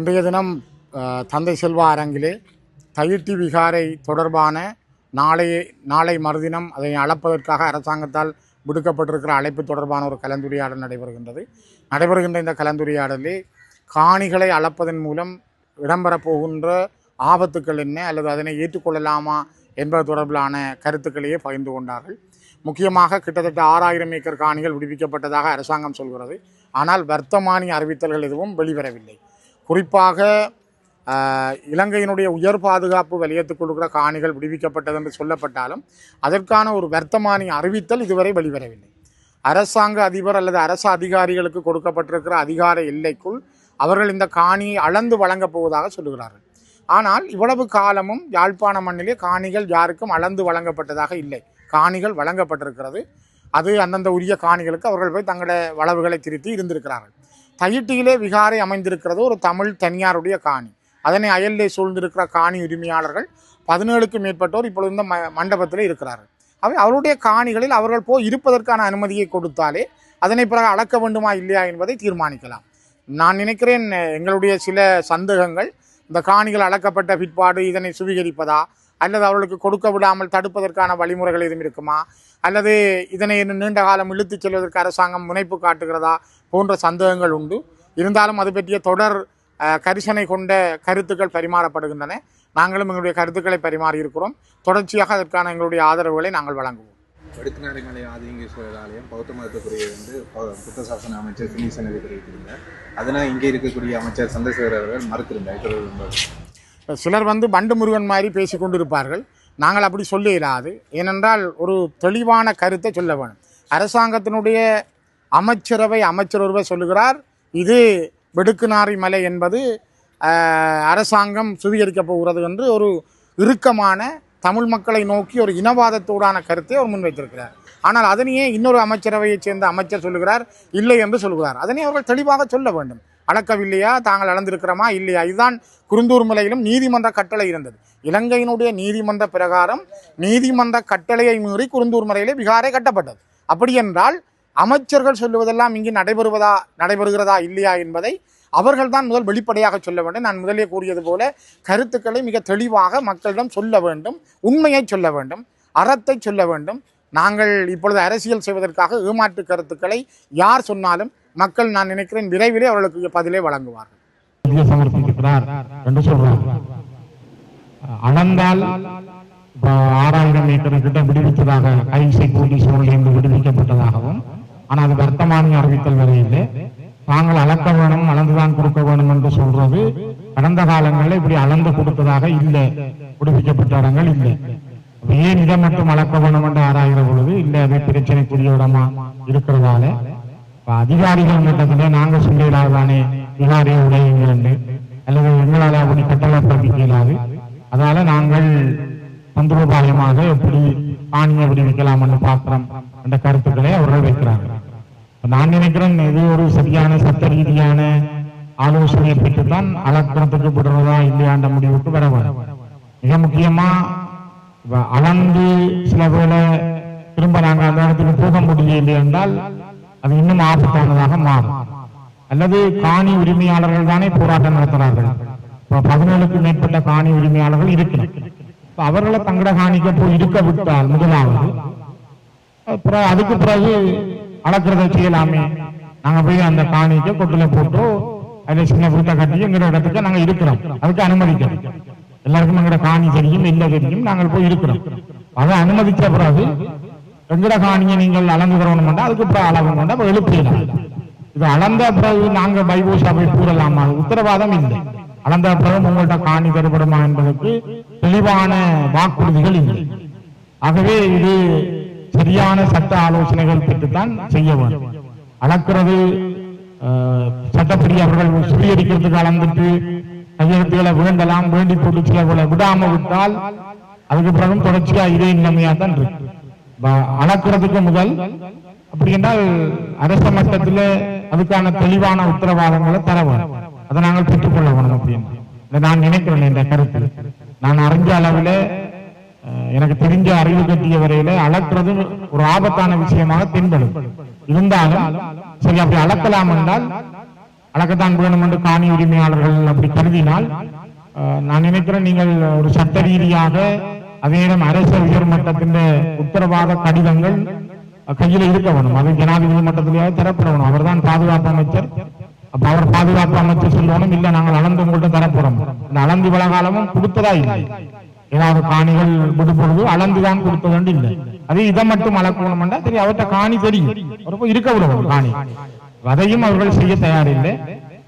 இன்றைய தினம் தந்தை செல்வா அரங்கிலே தையிட்டி விகாரை தொடர்பான நாளை மறுதினம் அதை அளப்பதற்காக அரசாங்கத்தால் விடுக்கப்பட்டிருக்கிற அழைப்பு தொடர்பான ஒரு கலந்துரையாடல் நடைபெறுகின்ற இந்த கலந்துரையாடலே காணிகளை அளப்பதன் மூலம் இடம்பெறப்போகின்ற ஆபத்துக்கள் என்ன அல்லது அதனை ஏற்றுக்கொள்ளலாமா என்பது தொடர்பிலான கருத்துக்களையே பகிர்ந்து கொண்டார்கள். முக்கியமாக கிட்டத்தட்ட 6000 ஏக்கர் காணிகள் விடுவிக்கப்பட்டதாக அரசாங்கம் சொல்கிறது. ஆனால் வர்த்தமானி அறிவித்தல்கள் எதுவும் வெளிவரவில்லை. குறிப்பாக இலங்கையினுடைய உயர் பாதுகாப்பு வலயத்துக்குள் இருக்கிற காணிகள் விடுவிக்கப்பட்டது என்று சொல்லப்பட்டாலும் அதற்கான ஒரு வர்த்தமானி அறிவித்தல் இதுவரை வெளிவரவில்லை. அரசாங்க அதிபர் அல்லது அரசு அதிகாரிகளுக்கு கொடுக்கப்பட்டிருக்கிற அதிகார எல்லைக்குள் அவர்கள் இந்த காணியை அளந்து வழங்கப் போவதாக சொல்லுகிறார்கள். ஆனால் இவ்வளவு காலமும் யாழ்ப்பாண மண்ணிலே காணிகள் யாருக்கும் அளந்து வழங்கப்பட்டதாக இல்லை. காணிகள் வழங்கப்பட்டிருக்கிறது. அது அந்தந்த உரிய காணிகளுக்கு அவர்கள் போய் தங்களுடைய வளவுகளை திருத்தி இருந்திருக்கிறார்கள். தையிட்டியிலே விகாரை அமைந்திருக்கிறது ஒரு தமிழ் தனியாருடைய காணி. அதனை அயலிலே சூழ்ந்திருக்கிற காணி உரிமையாளர்கள் 17க்கும் மேற்பட்டோர் இப்பொழுது இந்த மண்டபத்தில் இருக்கிறார்கள். அவை அவருடைய காணிகளில் அவர்கள் போய் இருப்பதற்கான அனுமதியை கொடுத்தாலே அதனை பிறகு அளக்க வேண்டுமா இல்லையா என்பதை தீர்மானிக்கலாம். நான் நினைக்கிறேன் எங்களுடைய சில சந்தேகங்கள் இந்த காணிகள் அளக்கப்பட்ட பிற்பாடு இதனை சுவீகரிப்பதா அல்லது அவர்களுக்கு கொடுக்க விடாமல் தடுப்பதற்கான வழிமுறைகள் எதுவும் இருக்குமா அல்லது இதனை நீண்ட காலம் இழுத்துச் செல்வதற்கு அரசாங்கம் முனைப்பு காட்டுகிறதா போன்ற சந்தேகங்கள் உண்டு. இருந்தாலும் அது பற்றிய தொடர் கரிசனை கொண்ட கருத்துக்கள் பரிமாறப்படுகின்றன. நாங்களும் எங்களுடைய கருத்துக்களை பரிமாறி இருக்கிறோம். தொடர்ச்சியாக அதற்கான எங்களுடைய ஆதரவுகளை நாங்கள் வழங்குவோம். வடுக்குநாரிமலை ஆதிங்கேஸ்வரர் ஆலயம் பௌத்த மதத்துக்குரிய புத்த சாசன அமைச்சர் சினீசன் தெரிவித்திருந்தார். அதனால் இங்கே இருக்கக்கூடிய அமைச்சர் சந்திரசேகர் அவர்கள் மறுத்திருந்தார். சிலர் பண்டு முருகன் மாதிரி பேசி கொண்டிருப்பார்கள். நாங்கள் அப்படி சொல்ல இயலாது. ஏனென்றால் ஒரு தெளிவான கருத்தை சொல்ல வேணும். அரசாங்கத்தினுடைய அமைச்சரவை அமைச்சர் ஒருவர் சொல்லுகிறார், இது வடுக்குநாரி மலை என்பது அரசாங்கம் சுவீகரிக்கப் போகிறது என்று ஒரு இறுக்கமான தமிழ் மக்களை நோக்கி ஒரு இனவாதத்தோடான கருத்தை அவர் முன்வைத்திருக்கிறார். ஆனால் அதனையே இன்னொரு அமைச்சரவையைச் சேர்ந்த அமைச்சர் சொல்லுகிறார் இல்லை என்று சொல்கிறார். அதனை அவர்கள் தெளிவாக சொல்ல வேண்டும். அளக்கவில்லையா, தாங்கள் அளந்திருக்கிறோமா இல்லையா? இதுதான் குருந்தூர் மலையிலும் நீதிமன்ற கட்டளை இருந்தது. இலங்கையினுடைய நீதிமன்ற பிரகாரம் நீதிமன்ற கட்டளையை மீறி குருந்தூர் மலையிலே விகாரை கட்டப்பட்டது. அப்படி என்றால் அமைச்சர்கள் சொல்லுவதெல்லாம் இங்கு நடைபெறுகிறதா இல்லையா என்பதை அவர்கள் தான் முதல் வெளிப்படையாக சொல்ல வேண்டும். நான் முதலே கூறியது போல கருத்துக்களை மிக தெளிவாக மக்களிடம் சொல்ல வேண்டும், உண்மையை சொல்ல வேண்டும், அறத்தை சொல்ல வேண்டும். நாங்கள் இப்பொழுது அரசியல் செய்வதற்காக ஏமாற்று கருத்துக்களை யார் சொன்னாலும் மக்கள் நான் நினைக்கிறேன் விரைவிலே அவர்களுக்கு பதிலே வழங்குவார்கள். அளந்தால் 6000 ஏக்கர் கிட்ட விடுவித்ததாக ஐசி போலீஸ் விடுவிக்கப்பட்டதாகவும் ஆனால் அது வர்த்தமானி அறிவித்தல் வரையில்லை. தாங்கள் அளக்க வேணும், அளந்துதான் கொடுக்க வேணும் என்று சொல்றது கடந்த காலங்களில் இப்படி அளந்து கொடுத்ததாக இல்லை. விடுவிக்கப்பட்ட இடங்கள் இல்லை. ஏன் இதை மட்டும் அளக்க வேணும் என்று ஆராய்கிற பொழுது இல்லை, அது பிரச்சனைக்குரிய இடமா இருக்கிறதால அதிகாரிகள் மட்டத்திலே நாங்கள் சொல்லிடாதானே விகாரியை உடையுங்கள் என்று அல்லது எங்களால் அப்படி கட்டளை பிறப்பிக்க இயலாது. அதனால நாங்கள் தந்திரோபாயமாக எப்படி காணியை விடுவிக்கலாம் என்று பார்க்கிறோம் என்ற கருத்துக்களை அவர்கள் வைக்கிறார்கள். நான் நினைக்கிறேன் இது ஒரு சரியான சட்ட ரீதியான ஆலோசனையை பெற்றுத்தான் அளக்கிறதுக்கு விடுறதா இல்லையாண்ட முடிவுக்கு வர வேண்டும். மிக முக்கியமா அளந்து சில வேளை திரும்ப நாங்கள் அந்த இடத்துக்கு போக முடியவில்லை என்றால் அது இன்னும் ஆபத்தானதாக மாறும். அல்லது காணி உரிமையாளர்கள் தானே போராட்டம் நடத்துகிறார்கள். 17க்கும் மேற்பட்ட காணி உரிமையாளர்கள் இருக்கிறார். அவர்களை தங்கட காணிக்க போய் இருக்க விட்டால் முதலாவது அதுக்கு பிறகு அளக்கிறத செய்யலாமே. நாங்க போய் அந்த காணிக்க கொட்டுல போட்டோ அதுல சின்ன வீட்டை கட்டி எங்கிற இடத்துக்கு நாங்க இருக்கிறோம். அதுக்கு அனுமதிக்கிறோம். எல்லாருக்கும் எங்கட காணி தெரியும், இல்லை தெரியும், நாங்கள் போய் இருக்கிறோம். அதை அனுமதிச்ச பிறகு எங்கட காணியை நீங்கள் அளந்து தரணும், அதுக்கு பிறகு அளவு கொண்டா எழுப்பிடலாம். இது அளந்த பிறகு நாங்க பைபோஷா போய் கூறலாமா? உத்தரவாதம் இல்லை. அளந்த பிறகு உங்கள்கிட்ட காணி தரப்படுமா என்பதற்கு தெளிவான வாக்குறுதிகள் இல்லை. ஆகவே இது சரியான சட்ட ஆலோசனைகள் பெற்றுத்தான் செய்ய வேண்டும். அளக்கிறது சட்டப்படி அவர்கள் சுவீகரிக்கிறதுக்கு அளந்துட்டு கையெழுத்துக்களை வேண்டலாம், வேண்டி போட்டு சில போல விடாம விட்டால் அதுக்கு பிறகும் தொடர்ச்சியா இதே நிலைமையா தான் இருக்கு. அளக்கிறதுக்கு முதல் அப்படி என்றால் அரச மட்டத்தில் அதுக்கான தெளிவான உத்தரவாதங்களை தர வேண்டும். அதை நாங்கள் பெற்றுக்கொள்ள வேணும் அப்படின்னு நான் நினைக்கிறேன். என்ற கருத்து நான் அறிஞ்ச அளவில் எனக்கு தெரிஞ்ச அறிவு கட்டிய வரையில அளக்கிறது ஒரு ஆபத்தான விஷயமாக தென்படும். இருந்தாலும் சரி அப்படி அளக்கலாம் என்றால் அளக்கத்தான் வேணும் என்று காணி உரிமையாளர்கள் அப்படி கருதினால் நான் நினைக்கிறேன் நீங்கள் ஒரு சட்ட ரீதியாக அதே நேரம் அரசு உயர்மட்டத்தின் உத்தரவாத கடிதங்கள் கையில் இருக்க வேணும். அது ஜனாதிபதி மட்டத்திலேயாவது தரப்பட வேணும். அவர் தான் பாதுகாப்பு அமைச்சர். அப்ப அவர் பாதுகாப்பு அமைச்சர் சொல்லணும், இல்ல நாங்கள் அளந்து உங்கள்கிட்ட தரப்போறோம். இந்த அளந்து விலகாலமும் கொடுத்ததா இல்லை. ஏதாவது காணிகள் விடுபொழுது அளந்துதான் கொடுத்தது இல்லை. அது இதை மட்டும் அளக்கணும்னா சரி, அவர்கிட்ட காணி தெரியும், இருக்க விடுவோம் காணி. அதையும் அவர்கள் செய்ய தயாரில்லை.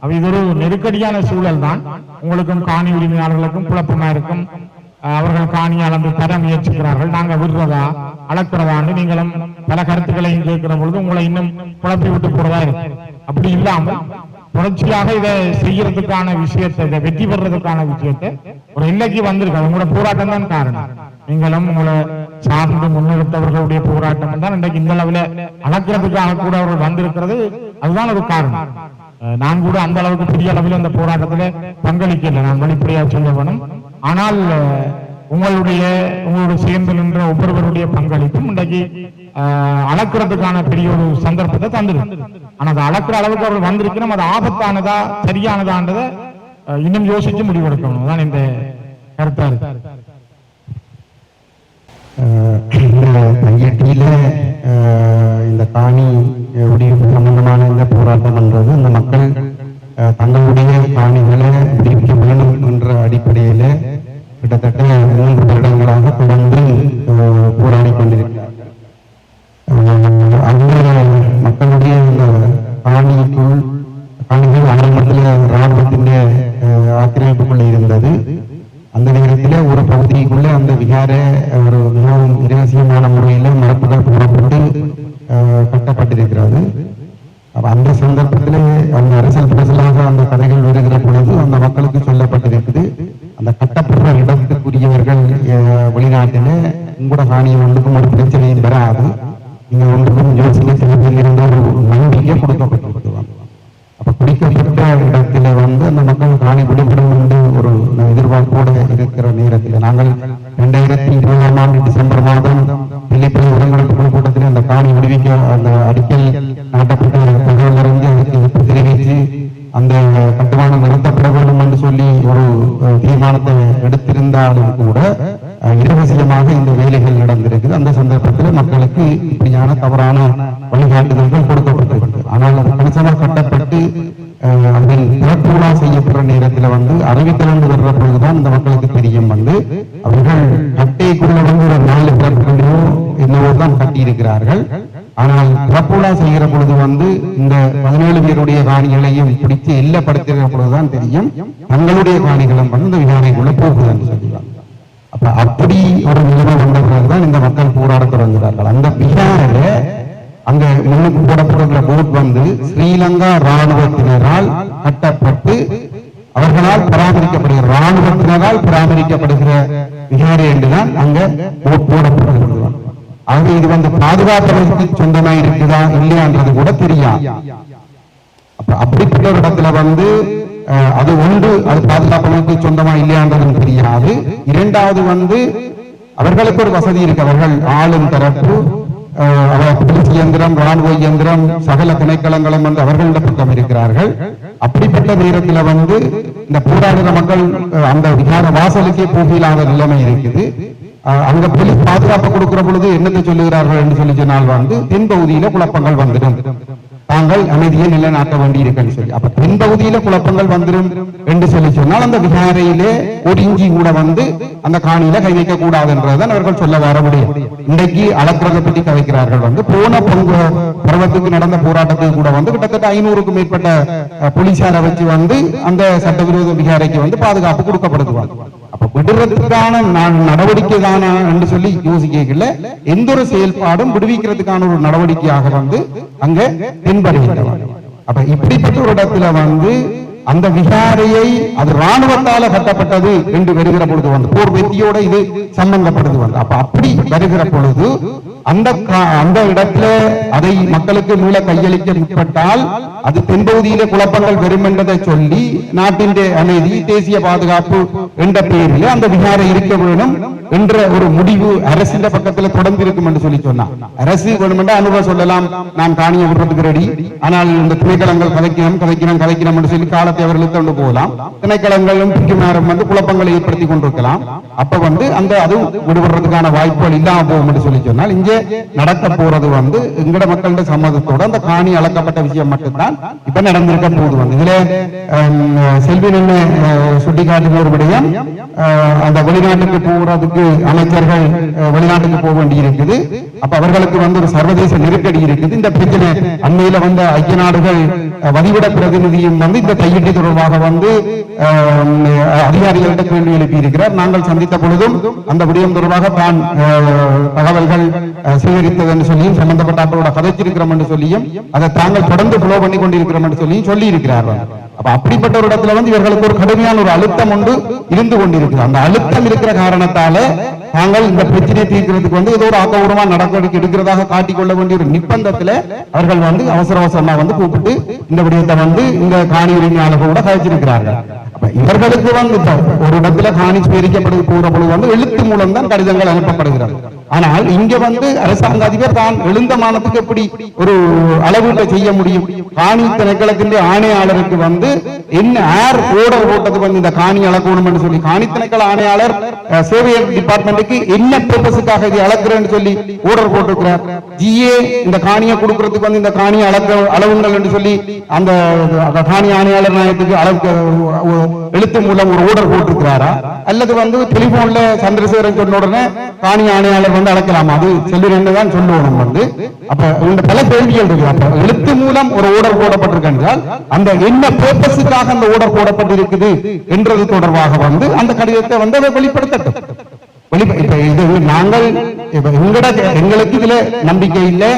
அது இது ஒரு நெருக்கடியான சூழல் தான். உங்களுக்கும் காணி உரிமையாளர்களுக்கும் குழப்பமா இருக்கும். அவர்கள் காணி அளந்து தர முயற்சிக்கிறார்கள். நாங்க விடுறதா அளக்கிறதான்னு நீங்களும் பல கருத்துக்களையும் கேட்கிற பொழுது உங்களை இன்னும் குழப்பி விட்டு போறதா இருக்கு. அப்படி இல்லாமல் தொடர்ச்சியாக இதை செய்யறதுக்கான விஷயத்தை, இதை வெற்றி பெறதுக்கான விஷயத்தை ஒரு எல்லைக்கு வந்திருக்கு. உங்களோட போராட்டம் தான் காரணம். நீங்களும் உங்களை சார்ந்து முன்னெடுத்தவர்களுடைய போராட்டம் தான் இன்றைக்கு இந்த அளவில் அளக்கிறதுக்காக கூட அவர்கள் வந்திருக்கிறது. அதுதான் ஒரு காரணம். நான் கூட அந்த அளவுக்கு பெரிய அளவில் அந்த போராட்டத்தில் பங்களிக்கல, நான் வெளிப்படையாக சொல்ல வேணும். ஆனால் உங்களோட சேர்ந்து நின்ற ஒவ்வொருவருடைய பங்களிப்பும் இன்றைக்கு அளக்கிறதுக்கான பெரிய ஒரு சந்தர்ப்பத்தை தந்துருக்கு. ஆனா அதை அளக்கிற அளவுக்கு அவர்கள் வந்திருக்கணும். அது ஆபத்தானதா சரியானதான்றதை இன்னும் யோசிச்சு முடிவெடுக்கணும் தான் இந்த கருத்தா இருக்கு. கையெட்டியில இந்த காணி சம்பந்தமான இந்த போராட்டம் பண்றது இந்த மக்கள் தங்களுடைய காணிகளை விடுவிக்க வேண்டும் என்ற அடிப்படையில கிட்டத்தட்ட 3 வருடங்களாக தொடர்ந்து போராடி கொண்டிருக்கிறார்கள். அந்த மக்களுடைய இந்த காணிகள் ஆரம்பத்தில் இராணுவத்தின் ஆக்கிரமிப்புக்குள்ள இருந்தது. அந்த நேரத்தில் ஒரு பகுதிக்குள்ள அந்த விகார ஒரு மிகவும் இரகசியமான முறையில் மரப்புகள் போடப்பட்டு கட்டப்பட்டிருக்கிறது. அந்த சந்தர்ப்பத்தில் அந்த அரசியல் பிரசலாக அந்த கதைகள் வருகிற பொழுது அந்த மக்களுக்கு சொல்லப்பட்டிருக்குது, அந்த கட்டப்படுற இடத்துக்குரியவர்கள் வெளிநாட்டில் உங்களோட காணியம் ஒன்றுக்கும் ஒரு பிரச்சனையும் வராது, நீங்க ஒன்றுக்கும் யோசனை செய்வதில் இருந்த ஒரு நம்பிக்கை கொடுக்கப்பட்டிருக்கிறாங்க. அப்ப பிடிக்கப்பட்ட இடத்துல அந்த மக்கள் காணி விடுபடும் என்று ஒரு எதிர்பார்ப்போடு இருக்கிற நேரத்தில் நாங்கள் 2020ஆம் ஆண்டு டிசம்பர் மாதம் பிள்ளைப்பள்ளி உடன்கொடுப்பு கூட்டத்தில் அந்த காணி விடுவிக்க அந்த அடிக்கல் நாட்டப்பட்ட தகவல் அறிந்து அதுக்கு தெரிவித்து அந்த கட்டுமானம் நிறுத்தப்பட வேண்டும் என்று சொல்லி ஒரு தீர்மானத்தை எடுத்திருந்தாலும் கூட இரகசியமாக இந்த வேலைகள் நடந்திருக்குது. அந்த சந்தர்ப்பத்தில் மக்களுக்கு இப்படியான தவறான வழிகாட்டுதல்கள் கொடுக்கப்பட்டிருக்கிறது. ஆனால் அது கணிசமாக கட்டப்பட்டு அதில் திறப்புலா செய்யப்படுற நேரத்தில் அறிவித்தல் வர்ற பொழுதுதான் இந்த மக்களுக்கு தெரியும் அவர்கள் கட்டைக்குள்ள ஒரு 4 திறப்புகளையோ என்னவோ தான் கட்டியிருக்கிறார்கள். ஆனால் திறப்புலா செய்கிற பொழுது இந்த 17 பேருடைய காணிகளையும் பிடித்து எல்லப்படுத்துகிற பொழுதுதான் தெரியும் தங்களுடைய காணிகளும் இந்த விகாரைக்குள்ள போகுது என்று சொல்லுவாங்க. அப்ப அப்படி ஒரு நிலைமை வந்த பிறகுதான் இந்த மக்கள் போராட தொடங்குகிறார்கள். அந்த விகாரில அங்க முன்னுக்கு போடப்படுகிற போட் ஸ்ரீலங்கா இராணுவத்தினரால் கட்டப்பட்டு அவர்களால் பராமரிக்கப்படுகிற இராணுவத்தினரால் பராமரிக்கப்படுகிற விகாரி என்றுதான் அங்க போட் போடப்படுகிறது. ஆக இது பாதுகாப்பு சொந்தமா இருக்குதா இல்லையான்றது கூட தெரியாது. அப்ப அப்படிப்பட்ட ஒரு இடத்துல அது ஒன்று, அது பாதுகாப்பு சொந்தமா இல்லையான்றதும் தெரியாது. இரண்டாவது அவர்களுக்கு ஒரு வசதி இருக்கு. அவர்கள் ஆளும் தரப்பு போலீஸ் இயந்திரம், ராணுவ இயந்திரம், சகல திணைக்களங்களும் அவர்களோட பக்கம் இருக்கிறார்கள். அப்படிப்பட்ட நேரத்தில் இந்த போராடுகிற மக்கள் அந்த விகார வாசலுக்கே போகலாத நிலைமை இருக்குது. அங்க போலீஸ் பாதுகாப்பு கொடுக்கிற பொழுது என்னத்தை சொல்லுகிறார்கள் என்று சொல்லி சொன்னால் தென்பகுதியில குழப்பங்கள் வந்துடும், தாங்கள் அமைதியை நிலைநாட்ட வேண்டி இருக்குன்னு சொல்லி. அப்ப தென்பகுதியில குழப்பங்கள் வந்துடும் என்று சொல்லி சொன்னால் அந்த விகாரையிலே ஒரு இஞ்சி கூட அந்த காணியில கை வைக்க கூடாதுன்றதுதான் அவர்கள் சொல்ல வர முடியும். இன்றைக்கு அளக்கிறத பற்றி கதைக்கிறார்கள். போன பொங்கு பருவத்துக்கு நடந்த போராட்டத்துக்கு கூட கிட்டத்தட்ட 500க்கும் மேற்பட்ட போலீசாரை வச்சு அந்த சட்டவிரோத விகாரைக்கு பாதுகாப்பு கொடுக்கப்படுவாங்க. அப்ப விடுறதுக்கான நடவடிக்கை தானா என்று சொல்லி யோசிக்கல, எந்த ஒரு செயல்பாடும் விடுவிக்கிறதுக்கான ஒரு நடவடிக்கையாக அங்க தென்படுகின்றன. அப்ப இப்படிப்பட்ட ஒரு இடத்துல அந்த விகாரையை அது இராணுவத்தால கட்டப்பட்டது என்று வருகிற பொழுது போர் வெற்றியோட இது சம்பந்தப்படுது. அப்ப அப்படி வருகிற பொழுது அந்த இடத்துல அதை மக்களுக்கு மீள கையளிக்க முற்பட்டால் அது தென்பகுதியில குழப்பங்கள் வரும் என்பதை சொல்லி நாட்டின் அமைதி தேசிய பாதுகாப்பு என்ற பெயரில் அந்த விகாரை இருக்க வேணும் என்ற ஒரு முடிவு அரசின் பக்கத்தில் தொடர்ந்து இருக்கும் என்று சொல்லி சொன்னார். அரசு வேணுமென்றா அனுபவம் சொல்லலாம், நான் காணியை விடுறதுக்கு ரெடி, ஆனால் இந்த திணைக்களங்கள் கதைக்கணும் என்று சொல்லி காலத்தை அவர்களுக்கு கொண்டு போகலாம். திணைக்களங்களும் வந்து குழப்பங்களை ஏற்படுத்தி கொண்டிருக்கலாம். அப்ப அந்த அது விடுபடுறதுக்கான வாய்ப்புகள் இல்லாம போகும் என்று சொல்லி சொன்னால் இங்கே நடக்க போறது எங்கட மக்களுடைய சம்மதத்தோட அந்த காணி அளக்கப்பட்ட விஷயம் மட்டும்தான் இப்ப நடந்திருக்க போது. இதுல செல்வி நின்று சுட்டிக்காட்டின ஒரு விடயம், அந்த வெளிநாட்டுக்கு போறதுக்கு அமைச்சர்கள் வெளிநாட்டுக்கு போக வேண்டி இருக்குது. அப்ப அவர்களுக்கு ஒரு சர்வதேச நெருக்கடி இருக்குது. இந்த பிரச்சனை அண்மையில ஐக்கிய நாடுகள் வதிவிட பிரதிநிதியும் இந்த கையெட்டி தொடர்பாக அதிகாரிகளிடம் கேள்வி எழுப்பி இருக்கிறார். நாங்கள் சந்தித்த பொழுதும் அந்த விடயம் தொடர்பாக தான் தகவல்கள் சேகரித்தது என்று சொல்லியும் சம்பந்தப்பட்ட கதைச்சிருக்கிறோம் என்று சொல்லியும் அதை தாங்கள் தொடர்ந்து ஃபாலோ பண்ணி கொண்டிருக்கிறோம் என்று சொல்லியும் சொல்லி இருக்கிறார்கள். அப்ப அப்படிப்பட்ட ஒரு இடத்துல இவர்களுக்கு ஒரு கடுமையான ஒரு அழுத்தம் ஒன்று இருந்து கொண்டிருக்கிறது. அந்த அழுத்தம் இருக்கிற காரணத்தால தாங்கள் இந்த பிரச்சனையை தீர்க்கிறதுக்கு ஏதோ ஒரு ஆக்கப்பூர்வமா நடவடிக்கை எடுக்கிறதாக காட்டிக்கொள்ள வேண்டிய ஒரு நிர்பந்தத்துல அவர்கள் அவசரமா கூப்பிட்டு இந்த விடயத்தை இந்த காணி உரிமையாளர்களோட கழிச்சிருக்கிறார்கள். இவர்களுக்கு ஒரு இடத்துல காணி சுவீகரிக்கப்படுது போற பொழுது எழுத்து மூலம் தான் கடிதங்கள் அனுப்பப்படுகிறது. ஆனால் இங்க அரசாங்க அதிபர் தான் எழுந்தமானத்துக்கு எப்படி ஒரு அளவீட்டை செய்ய முடியும்? காணி திணைக்களத்தின் ஆணையாளருக்கு என்ன யார் ஓடர் போட்டது இந்த காணி அளக்கணும் என்று சொல்லி காணி திணைக்கள ஆணையாளர் சேவை டிபார்ட்மெண்ட்டுக்கு என்ன பர்பஸுக்காக இதை அளக்குறேன்னு சொல்லி ஓடர் போட்டிருக்கிறார். ஜிஏ இந்த காணியை கொடுக்கறதுக்கு இந்த காணியை அளவுங்கள் என்று சொல்லி அந்த காணி ஆணையாளர் நாயத்துக்கு எழுத்து மூலம் ஒரு ஓடர் போட்டிருக்கிறாரா? அல்லது டெலிபோன்ல சந்திரசேகரன் சொன்ன உடனே காணி ஆணையாளர் அளக்கலாமா? அது செல்லுதான் சொல்லுவோம். அப்ப இந்த பல கேள்விகள் இருக்கு. அப்ப எழுத்து மூலம் ஒரு ஓடர் போடப்பட்டிருக்கு என்றால் அந்த என்ன பர்பஸுக்காக அந்த ஓடர் போடப்பட்டிருக்குது என்றது தொடர்பாக அந்த கடிதத்தை அதை வெளிப்படுத்தட்டும். நாங்கள் எங்களுக்கு இதுல நம்பிக்கை இல்லை.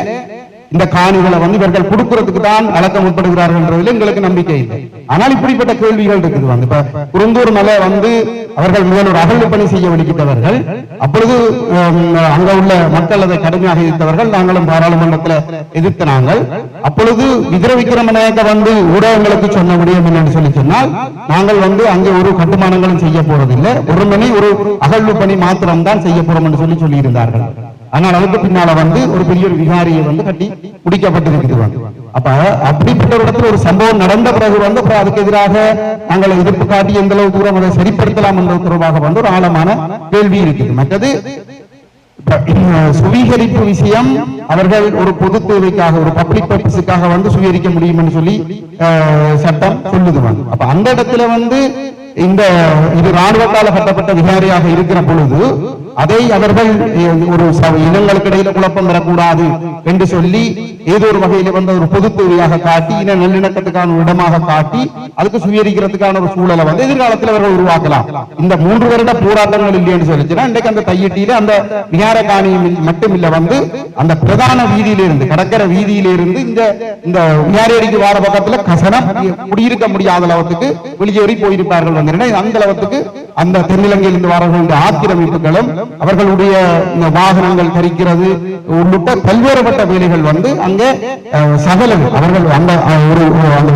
இந்த காணிகளை இவர்கள் கொடுக்கிறதுக்கு தான் அளக்க முற்படுகிறார்கள் என்றதில் எங்களுக்கு நம்பிக்கை இல்லை. ஆனால் இப்படிப்பட்ட கேள்விகள் இருக்குது. இப்ப குருந்தூர் மலை அவர்கள் முதல் ஒரு அகழ்வு பணி செய்ய வெளியிட்டவர்கள். அப்பொழுது அங்க உள்ள மக்கள் அதை கடுமையாக எதிர்த்தவர்கள். நாங்களும் பாராளுமன்றத்தில் எதிர்த்த நாங்கள் அப்பொழுது விக்ரமநாயக்க ஊடகங்களுக்கு சொன்ன முடியும் என்று சொல்லி சொன்னால் நாங்கள் அங்கே ஒரு கட்டுமானங்களும் செய்ய போறதில்லை, ஒரு மணி ஒரு அகழ்வு பணி மாத்திரம் தான் செய்ய போறோம் என்று சொல்லி இருந்தார்கள். ஆனால் அதுக்கு பின்னால ஒரு பெரிய ஒரு விகாரியை கட்டி முடிக்கப்பட்டிருக்கிறது. அப்ப அப்படிப்பட்ட ஒரு இடத்துல ஒரு சம்பவம் நடந்த பிறகு அதுக்கு எதிராக நாங்கள் எதிர்ப்பு காட்டி எந்த அளவு தூரம் அதை சரிப்படுத்தலாம் என்பது தொடர்பாக ஒரு ஆழமான கேள்வி இருக்குது. மற்றது சுவீகரிப்பு விஷயம் அவர்கள் ஒரு பொது தேவைக்காக ஒரு பப்ளிக் பர்பஸுக்காக சுவீகரிக்க முடியும் என்று சொல்லி சட்டம் சொல்லுது. அப்ப அந்த இடத்துல இந்த இது ராணுவத்தால் கட்டப்பட்ட விகாரியாக இருக்கிற பொழுது அதை அவர்கள் ஒரு இனங்களுக்கு இடையில குழப்பம் வரக்கூடாது என்று சொல்லி ஏதோ ஒரு வகையில ஒரு பொது தேவையாக காட்டி இன நல்லிணக்கத்துக்கான இடமாக காட்டி அதுக்கு சுவீகரிக்கிறதுக்கான ஒரு சூழலை எதிர்காலத்தில் அவர்கள் உருவாக்கலாம். இந்த 3 வருட போராட்டங்கள் இல்லைன்னு சொல்லிச்சுன்னா இன்றைக்கு அந்த கையெட்டியில அந்த விகார காணி மட்டும் இல்ல அந்த பிரதான வீதியிலிருந்து கடற்கரை வீதியிலிருந்து இந்த விகாரடிக்கு வார பக்கத்துல கசனம் குடியிருக்க முடியாத அளவுக்கு வெளியேறி போயிருப்பார்கள். அந்த அளவுக்கு அந்த தென்னிலங்கையிலிருந்து வரக்கூடிய ஆக்கிரமிப்புகளும் அவர்களுடைய வாகனங்கள் தரிக்கிறது உள்ளிட்ட பல்வேறுபட்ட வேலைகள் அங்கே சகலம் அவர்கள் அந்த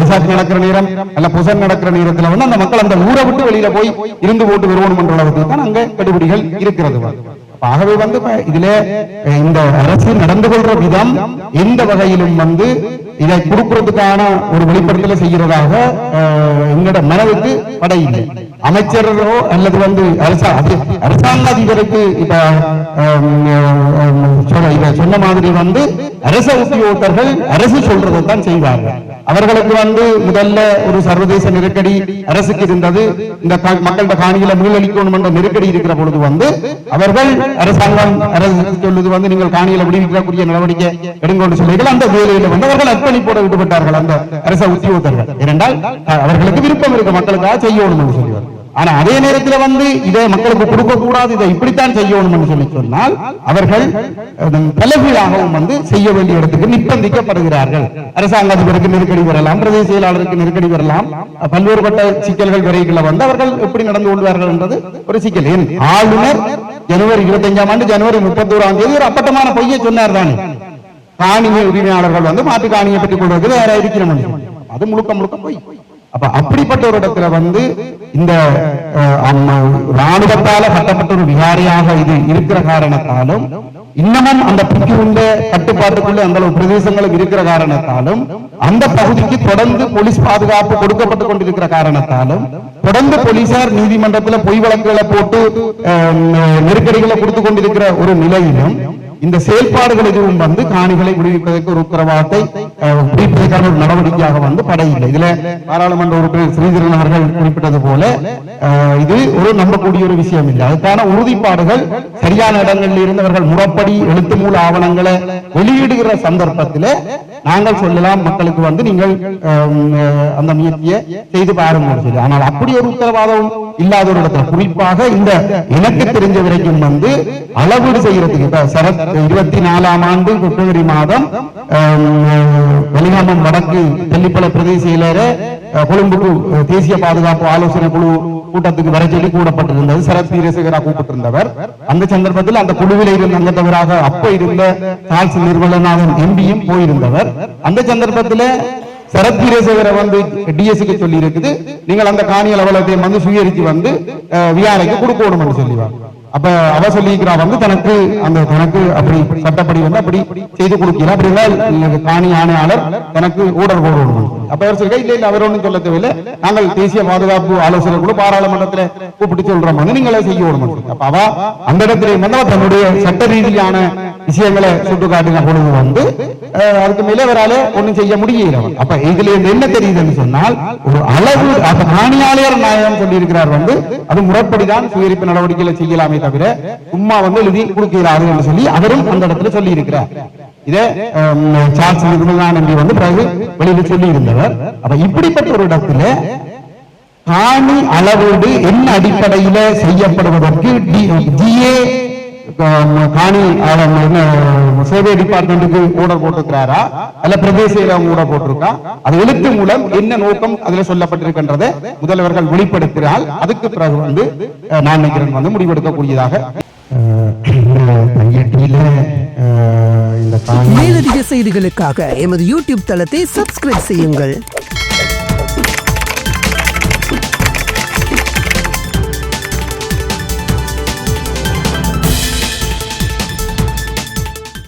விசாரணை நடக்கிற நேரம் அல்ல புசன் நடக்கிற நேரத்தில் அந்த மக்கள் அந்த ஊரை விட்டு வெளியில போய் இருந்து போட்டு வருவோம் என்ற அளவுக்கு தான் அங்கே கடுபிடிகள் இருக்கிறது. ஆகவே இதுல இந்த அரசு நடந்து கொள்ற விதம் எந்த வகையிலும் இதை கொடுக்கிறதுக்கான ஒரு வெளிப்படுத்தல செய்கிறதாக எங்களோட மனதுக்கு படையில்லை. அமைச்சரோ அல்லது அரசாங்க அதிபருக்கு இப்ப சொன்ன மாதிரி அரச உத்தியோகத்தர்கள் அரசு சொல்றதை தான் செய்வார்கள். அவர்களுக்கு முதல்ல ஒரு சர்வதேச நெருக்கடி அரசுக்கு இருந்தது. இந்த மக்களோட காணிகளை மீளளிக்கணும் என்ற நெருக்கடி இருக்கிற பொழுது அவர்கள் அரசாங்கம் அரசு சொல்லுது நீங்கள் காணிகளை விடுவிக்கக்கூடிய நடவடிக்கை எடுங்கொண்டு சொல்லிகள் அந்த வேலையில அவர்கள் அர்ப்பணிப்போட விடுபட்டார்கள் அந்த அரச உத்தியோகத்தர்கள். ஏனென்றால் அவர்களுக்கு விருப்பம் இருக்கு மக்களுக்காக செய்யணும் என்று சொல்லுவார். ஆனா அதே நேரத்தில் இதை மக்களுக்கு கொடுக்க கூடாது, இதை இப்படித்தான் செய்யணும் என்று சொல்லி சொன்னால் அவர்கள் தலைகீழாகவும் செய்ய வேண்டிய இடத்துக்கு நிர்பந்திக்கப்படுகிறார்கள். அரசாங்க அதிபருக்கு நெருக்கடி வரலாம், பிரதேச செயலாளருக்கு நெருக்கடி வரலாம், பல்வேறுபட்ட சிக்கல்கள் வரைகளை அவர்கள் எப்படி நடந்து கொள்வார்கள் என்றது ஒரு சிக்கல். ஆளுநர் ஜனவரி 25ஆம் ஆண்டு ஜனவரி 31ஆம் தேதி ஒரு அப்பட்டமான பொய்யை சொன்னார் தானே. காணி உரிமையாளர்கள் வந்து மாட்டு காணியை பெற்றுக் கொள்வது வேற இருக்கிறோம், அது முழுக்க முழுக்க பொய். அப்ப அப்படிப்பட்ட ஒரு இடத்துல வந்து இந்த ராணுவத்தால கட்டப்பட்ட ஒரு விகாரியாக இது இருக்கிற காரணத்தாலும், இன்னமும் அந்த பிக்கு உள்ள கட்டுப்பாட்டுக்குள்ள அந்த பிரதேசங்களும் இருக்கிற காரணத்தாலும், அந்த பகுதிக்கு தொடர்ந்து போலீஸ் பாதுகாப்பு கொடுக்கப்பட்டுக் கொண்டிருக்கிற காரணத்தாலும், தொடர்ந்து போலீசார் நீதிமன்றத்தில் பொய் வழக்குகளை போட்டு நெருக்கடிகளை கொடுத்துக் கொண்டிருக்கிற ஒரு நிலையிலும் இந்த செயல்பாடுகள் எதுவும் வந்து காணிகளை விடுவிப்பதற்கு ஒரு உத்தரவாதத்தை விடுவிப்பதற்கான ஒரு நடவடிக்கையாக வந்து படையில்லை. இதுல பாராளுமன்ற உறுப்பினர் ஸ்ரீதரன் அவர்கள் குறிப்பிட்டது போல இது ஒரு நம்பக்கூடிய ஒரு விஷயம் இல்லை. அதுக்கான உறுதிப்பாடுகள் சரியான இடங்களில் இருந்தவர்கள் முறைப்படி எழுத்து மூல ஆவணங்களை வெளியிடுகிற சந்தர்ப்பத்தில் நாங்கள் சொல்லலாம் மக்களுக்கு வந்து நீங்கள் அந்த முயற்சியை செய்து பாருங்கள் சொல்லி. ஆனால் அப்படி ஒரு உத்தரவாதம் இல்லாத ஒரு இடத்துல, குறிப்பாக இந்த எனக்கு தெரிஞ்ச வரைக்கும் வந்து அளவீடு செய்யறதுக்கு இப்ப சரத் 24ஆம் ஆண்டு பிப்ரவரி மாதம் வெளிகாமம் வடக்கு தெல்லிப்பள பிரதேச செயலர கொழும்புக்கு தேசிய பாதுகாப்பு ஆலோசனை குழு கூட்டத்துக்கு வர சொல்லி கூடப்பட்டிருந்தது. சரத் வீரசேகரா கூப்பிட்டிருந்தவர். அந்த சந்தர்ப்பத்தில் அந்த குழுவில் இருந்த அங்கத்தவராக அப்ப இருந்த சார்ஸ் நிர்மலநாதன் எம்பியும் போயிருந்தவர். அந்த சந்தர்ப்பத்தில் சரத் வீரசேகர வந்து டிஎஸ்க்கு சொல்லி இருக்குது, நீங்கள் அந்த காணி அலுவலகத்தை வந்து சுயரித்து வந்து வியாழைக்கு கொடுக்கணும் என்று சொல்லிவார். அப்ப அவ சொல்லிக்கிறா வந்து தனக்கு அப்படி சட்டப்படி வந்து அப்படி செய்து கொடுக்கல, அப்படி காணி ஆணையாளர் தனக்கு ஊடர் போடணும். அப்ப அவர் சொல்ல இல்ல அவர் ஒன்றும் சொல்ல தேவையில்லை, நாங்கள் தேசிய பாதுகாப்பு ஆலோசனை கூட பாராளுமன்றத்தில் கூப்பிட்டு சொல்றோம் வந்து நீங்களே செய்யணும். அப்ப அவ அந்த இடத்துல வந்து தன்னுடைய சட்ட ரீதியான விஷயங்களை சுட்டுக்காட்டின பொழுது வந்து அதுக்கு மேலே அவரால் ஒன்றும் செய்ய முடியல. அப்ப இதுல என்ன தெரியுதுன்னு சொன்னால் ஒரு அளவு காணியாளர் நாயகம் சொல்லி இருக்கிறார் வந்து அது முறைப்படிதான் சுயரிப்பு நடவடிக்கைகளை செய்யலாமே தவிர சும்மா வந்து எழுதி கொடுக்கிறாரு என்று சொல்லி அவரும் அந்த இடத்துல சொல்லி இருக்கிறார். இதை சார்ஸ் நிர்மலநாதன் வந்து பிறகு வெளியில சொல்லி இருந்தவர். அப்ப இப்படிப்பட்ட ஒரு இடத்துல காணி அளவீடு என்ன அடிப்படையில செய்யப்படுவதற்கு ஜிஏ காணி சேவை டிபார்ட்மெண்ட்டுக்கு ஆர்டர் போட்டிருக்கிறாரா அல்ல பிரதேச ஆர்டர் போட்டிருக்கா, அது எழுத்து மூலம் என்ன நோக்கம் அதுல சொல்லப்பட்டிருக்கின்றதை முதல்வர்கள் வெளிப்படுத்தினால் அதுக்கு பிறகு வந்து நான் நினைக்கிறேன் வந்து முடிவெடுக்கக்கூடியதாக. மேலதிக செய்திகளுக்காக எமது யூடியூப் தளத்தை சப்ஸ்கிரைப் செய்யுங்கள்.